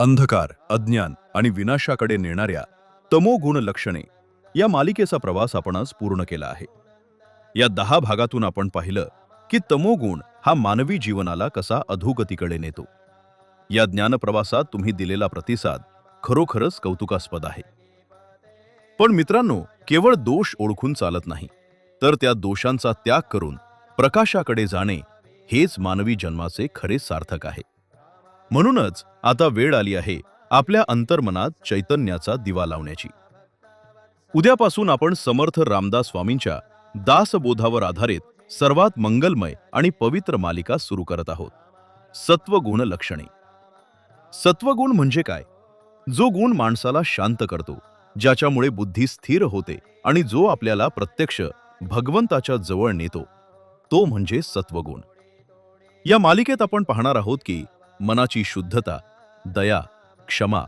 अंधकार, अज्ञान आणि विनाशाकडे नेणाऱ्या तमोगुण लक्षणे या मालिकेचा प्रवास आपण आज पूर्ण केला आहे. या 10 भागातून आपण पाहिलं की तमोगुण हा मानवी जीवनाला कसा अधोगतीकडे नेतो. या ज्ञानप्रवासात तुम्ही दिलेला प्रतिसाद खरोखरच कौतुकास्पद आहे. पण मित्रांनो, केवळ दोष ओळखून चालत नाही, तर त्या दोषांचा त्याग करून प्रकाशाकडे जाणे हेच मानवी जन्माचे खरे सार्थक आहे. म्हणूनच आता वेळ आली आहे आपल्या अंतर्मनात चैतन्याचा दिवा लावण्याची. उद्यापासून आपण समर्थ रामदास स्वामींच्या दासबोधावर आधारित सर्वात मंगलमय आणि पवित्र मालिका सुरू करत आहोत. सत्वगुण लक्षणे. सत्वगुण म्हणजे काय? जो गुण माणसाला शांत करतो, ज्याच्यामुळे बुद्धी स्थिर होते आणि जो आपल्याला प्रत्यक्ष भगवंताच्या जवळ नेतो, तो म्हणजे सत्वगुण. या मालिकेत आपण पाहणार आहोत की मनाची शुद्धता, दया, क्षमा,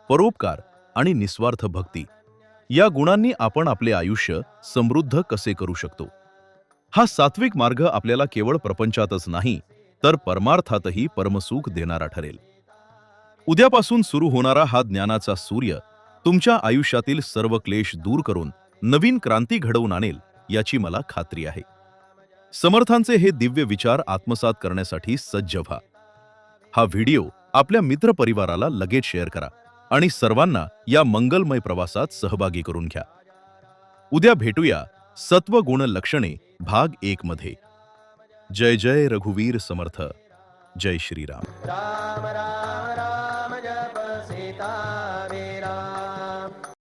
परोपकार आणि निस्वार्थ भक्ती या गुणांनी आपण आपले आयुष्य समृद्ध कसे करू शकतो. हा सात्विक मार्ग आपल्याला केवळ प्रपंचातच नाही, तर परमार्थातही परमसुख देणारा ठरेल. उद्यापासून सुरू होणारा हा ज्ञानाचा सूर्य तुमच्या आयुष्यातील सर्व क्लेश दूर करून नवीन क्रांती घडवून आणेल याची मला खात्री आहे. समर्थांचे हे दिव्य विचार आत्मसात करण्यासाठी सज्ज व्हा. हा व्हिडिओ आपल्या मित्रपरिवाराला लगेच शेअर करा आणि सर्वांना या मंगलमय प्रवासात सहभागी करून घ्या. उद्या भेटूया सत्वगुण लक्षणे भाग 1 मध्ये. जय जय रघुवीर समर्थ. जय श्रीराम.